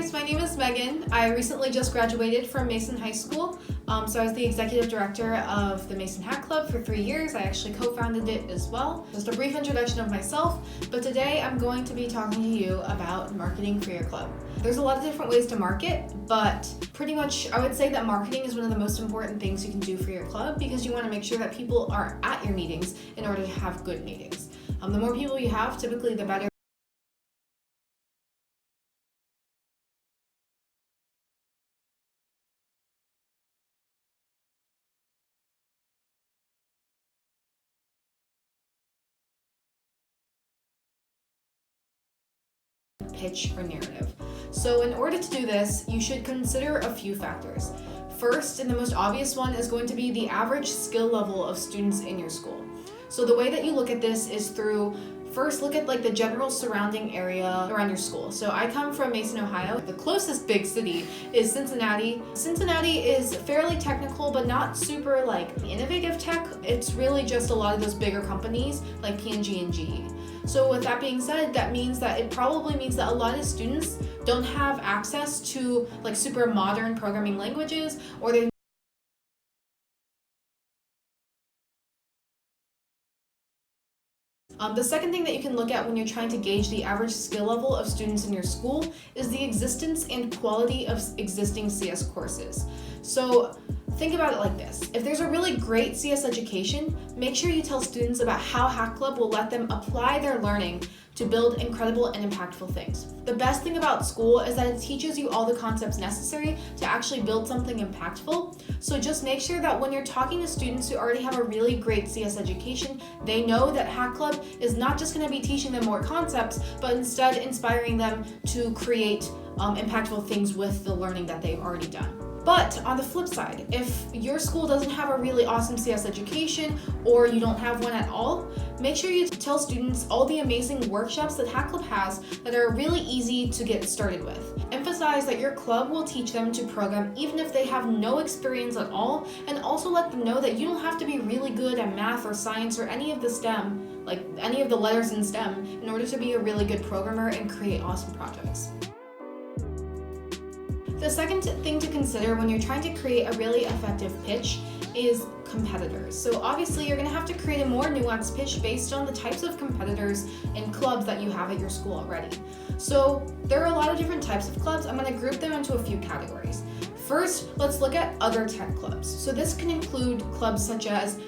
guys, my name is Megan. I recently just graduated from Mason High School. So I was the executive director of the Mason Hat Club for 3 years. I actually co-founded it as well. Just a brief introduction of myself, but today I'm going to be talking to you about marketing for your club. There's a lot of different ways to market, but pretty much I would say that marketing is one of the most important things you can do for your club because you want to make sure that people are at your meetings in order to have good meetings. The more people you have, typically the better. Pitch or narrative. So in order to do this, you should consider a few factors. First, and the most obvious one, is going to be the average skill level of students in your school. So the way that you look at this is through first look at the general surrounding area around your school. So I come from Mason, Ohio. The closest big city is Cincinnati. Cincinnati is fairly technical, but not super innovative tech. It's really just a lot of those bigger companies like P&G and GE. So with that being said, that means that it probably means that a lot of students don't have access to super modern programming languages, or they The second thing that you can look at when you're trying to gauge the average skill level of students in your school is the existence and quality of existing CS courses. So think about it like this. If there's a really great CS education, make sure you tell students about how Hack Club will let them apply their learning to build incredible and impactful things. The best thing about school is that it teaches you all the concepts necessary to actually build something impactful. So just make sure that when you're talking to students who already have a really great CS education, they know that Hack Club is not just going to be teaching them more concepts, but instead inspiring them to create impactful things with the learning that they've already done. But on the flip side, if your school doesn't have a really awesome CS education or you don't have one at all, make sure you tell students all the amazing workshops that Hack Club has that are really easy to get started with. Emphasize that your club will teach them to program even if they have no experience at all, and also let them know that you don't have to be really good at math or science or any of the STEM, any of the letters in STEM, in order to be a really good programmer and create awesome projects. The second thing to consider when you're trying to create a really effective pitch is competitors. So obviously you're going to have to create a more nuanced pitch based on the types of competitors and clubs that you have at your school already. So there are a lot of different types of clubs. I'm going to group them into a few categories. First, let's look at other tech clubs. So this can include clubs such as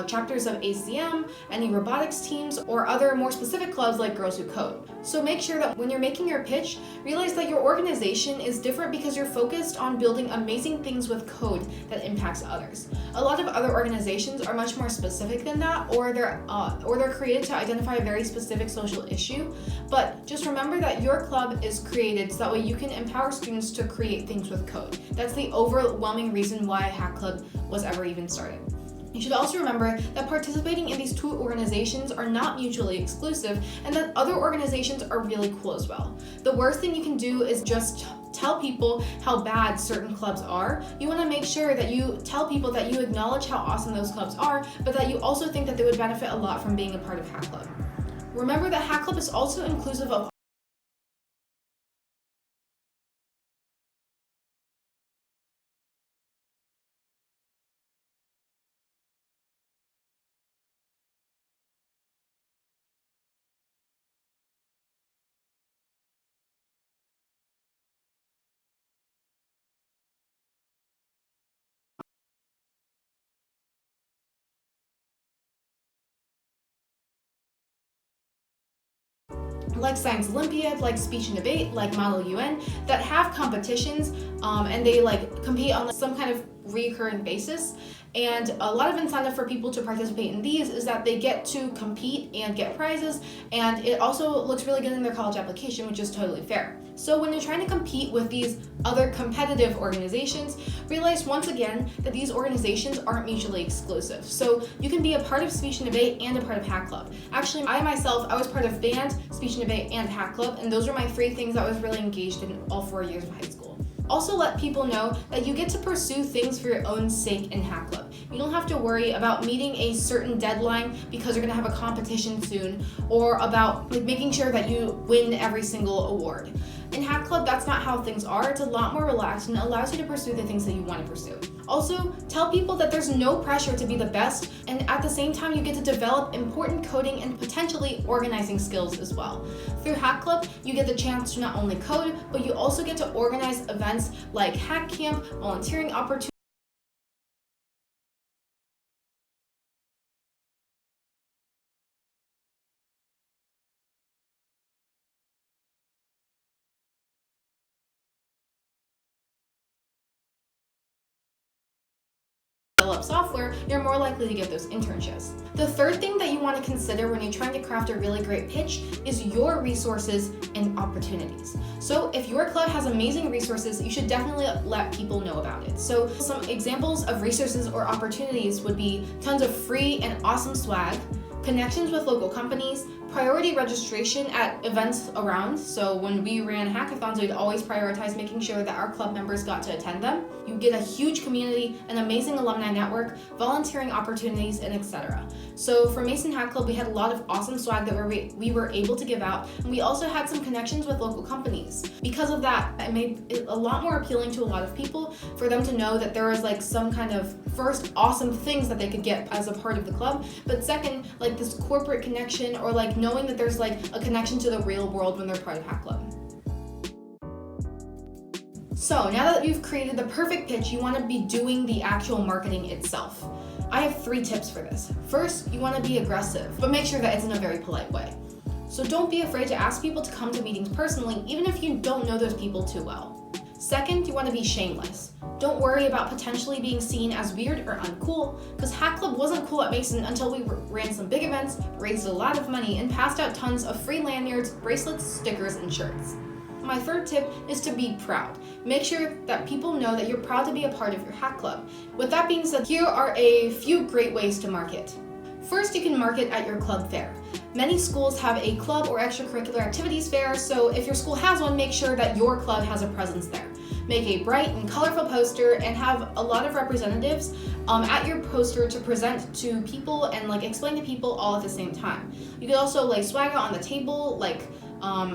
chapters of ACM, any robotics teams, or other more specific clubs like Girls Who Code. So make sure that when you're making your pitch, realize that your organization is different because you're focused on building amazing things with code that impacts others. A lot of other organizations are much more specific than that, or they're created to identify a very specific social issue. But just remember that your club is created so that way you can empower students to create things with code. That's the overwhelming reason why Hack Club was ever even started. You should also remember that participating in these two organizations are not mutually exclusive, and that other organizations are really cool as well. The worst thing you can do is just tell people how bad certain clubs are. You want to make sure that you tell people that you acknowledge how awesome those clubs are, but that you also think that they would benefit a lot from being a part of Hack Club. Remember that Hack Club is also inclusive of like Science Olympiad, like Speech and Debate, like Model UN, that have competitions and they compete on some kind of recurring basis. And a lot of incentive for people to participate in these is that they get to compete and get prizes, and it also looks really good in their college application, which is totally fair. So when you're trying to compete with these other competitive organizations, realize once again that these organizations aren't mutually exclusive. So you can be a part of Speech and Debate and a part of Hack Club. Actually, I was part of band, Speech and Debate, and Hack Club, and those are my 3 things I was really engaged in all 4 years of high school. Also let people know that you get to pursue things for your own sake in Hack Club. You don't have to worry about meeting a certain deadline because you're going to have a competition soon, or about making sure that you win every single award. In Hack Club, that's not how things are. It's a lot more relaxed and it allows you to pursue the things that you want to pursue. Also, tell people that there's no pressure to be the best, and at the same time, you get to develop important coding and potentially organizing skills as well. Through Hack Club, you get the chance to not only code, but you also get to organize events like Hack Camp, volunteering opportunities, develop software, you're more likely to get those internships. The third thing that you want to consider when you're trying to craft a really great pitch is your resources and opportunities. So if your club has amazing resources, you should definitely let people know about it. So some examples of resources or opportunities would be tons of free and awesome swag, connections with local companies, priority registration at events around. So when we ran hackathons, we'd always prioritize making sure that our club members got to attend them. You get a huge community, an amazing alumni network, volunteering opportunities, and etc. So for Mason Hack Club, we had a lot of awesome swag that we were able to give out, and we also had some connections with local companies. Because of that, it made it a lot more appealing to a lot of people for them to know that there was like some kind of first awesome things that they could get as a part of the club, but second, like this corporate connection or like knowing that there's like a connection to the real world when they're part of Hack Club. So now that you've created the perfect pitch, you want to be doing the actual marketing itself. I have 3 tips for this. First, you want to be aggressive, but make sure that it's in a very polite way. So don't be afraid to ask people to come to meetings personally, even if you don't know those people too well. Second, you want to be shameless. Don't worry about potentially being seen as weird or uncool, because Hack Club wasn't cool at Mason until we ran some big events, raised a lot of money, and passed out tons of free lanyards, bracelets, stickers, and shirts. My third tip is to be proud. Make sure that people know that you're proud to be a part of your Hack Club. With that being said, here are a few great ways to market. First, you can market at your club fair. Many schools have a club or extracurricular activities fair, so if your school has one, make sure that your club has a presence there. Make a bright and colorful poster and have a lot of representatives at your poster to present to people and like explain to people all at the same time. You could also lay swag out on the table, like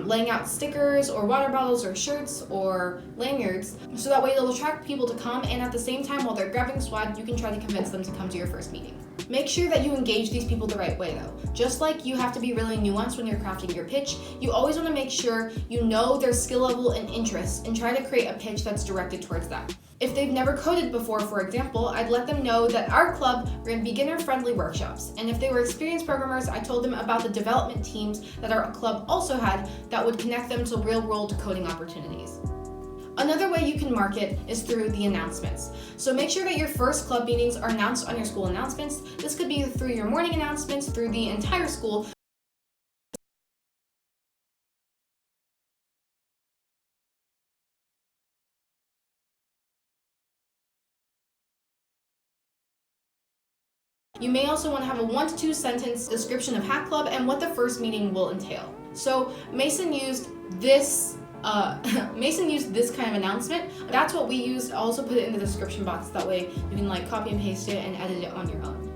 laying out stickers or water bottles or shirts or lanyards, so that way it'll attract people to come, and at the same time while they're grabbing swag, you can try to convince them to come to your first meeting. Make sure that you engage these people the right way though. Just like you have to be really nuanced when you're crafting your pitch, you always want to make sure you know their skill level and interests and try to create a pitch that's directed towards them. If they've never coded before, for example, I'd let them know that our club ran beginner-friendly workshops. And if they were experienced programmers, I told them about the development teams that our club also had that would connect them to real-world coding opportunities. Another way you can market is through the announcements. So make sure that your first club meetings are announced on your school announcements. This could be through your morning announcements, through the entire school. You may also want to have a 1 to 2 sentence description of Hack Club and what the first meeting will entail. So Mason used this kind of announcement. That's what we used. I'll also put it in the description box. That way you can like copy and paste it and edit it on your own.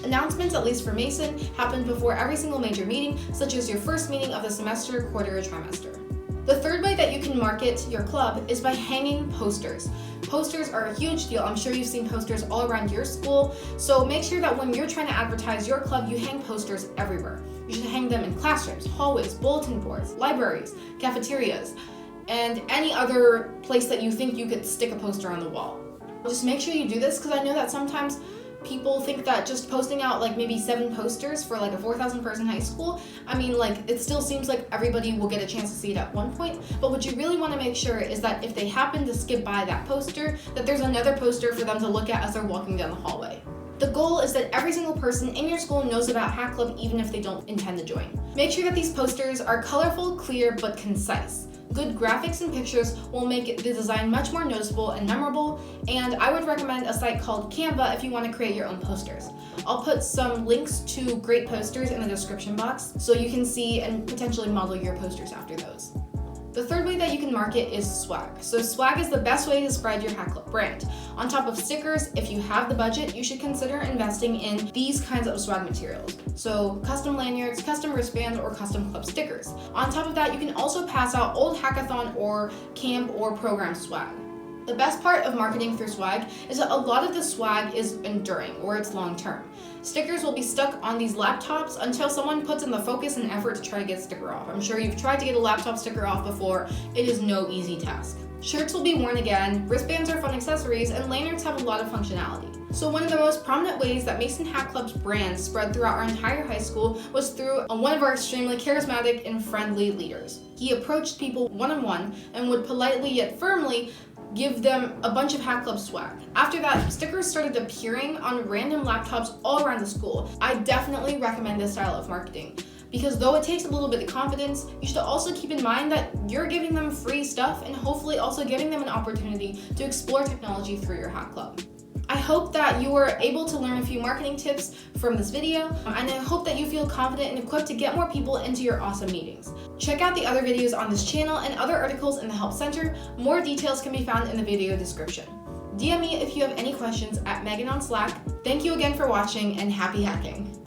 Announcements, at least for Mason, happen before every single major meeting, such as your first meeting of the semester, quarter, or trimester. The third way that you can market your club is by hanging posters. Posters are a huge deal. I'm sure you've seen posters all around your school. So make sure that when you're trying to advertise your club, you hang posters everywhere. You should hang them in classrooms, hallways, bulletin boards, libraries, cafeterias, and any other place that you think you could stick a poster on the wall. Just make sure you do this, because I know that sometimes people think that just posting out like maybe 7 posters for like a 4,000 person high school, I mean, like it still seems like everybody will get a chance to see it at one point, but what you really want to make sure is that if they happen to skip by that poster, that there's another poster for them to look at as they're walking down the hallway. The goal is that every single person in your school knows about Hack Club even if they don't intend to join. Make sure that these posters are colorful, clear, but concise. Good graphics and pictures will make the design much more noticeable and memorable, and I would recommend a site called Canva if you want to create your own posters. I'll put some links to great posters in the description box so you can see and potentially model your posters after those. The third way that you can market is swag. So swag is the best way to spread your Hack Club brand. On top of stickers, if you have the budget, you should consider investing in these kinds of swag materials. So custom lanyards, custom wristbands, or custom club stickers. On top of that, you can also pass out old hackathon or camp or program swag. The best part of marketing through swag is that a lot of the swag is enduring, or it's long-term. Stickers will be stuck on these laptops until someone puts in the focus and effort to try to get a sticker off. I'm sure you've tried to get a laptop sticker off before. It is no easy task. Shirts will be worn again, wristbands are fun accessories, and lanyards have a lot of functionality. So one of the most prominent ways that Mason Hack Club's brand spread throughout our entire high school was through one of our extremely charismatic and friendly leaders. He approached people one-on-one and would politely yet firmly give them a bunch of Hack Club swag. After that, stickers started appearing on random laptops all around the school. I definitely recommend this style of marketing, because though it takes a little bit of confidence, you should also keep in mind that you're giving them free stuff and hopefully also giving them an opportunity to explore technology through your Hack Club. I hope that you were able to learn a few marketing tips from this video, and I hope that you feel confident and equipped to get more people into your awesome meetings. Check out the other videos on this channel and other articles in the Help Center. More details can be found in the video description. DM me if you have any questions at Megan on Slack. Thank you again for watching, and happy hacking!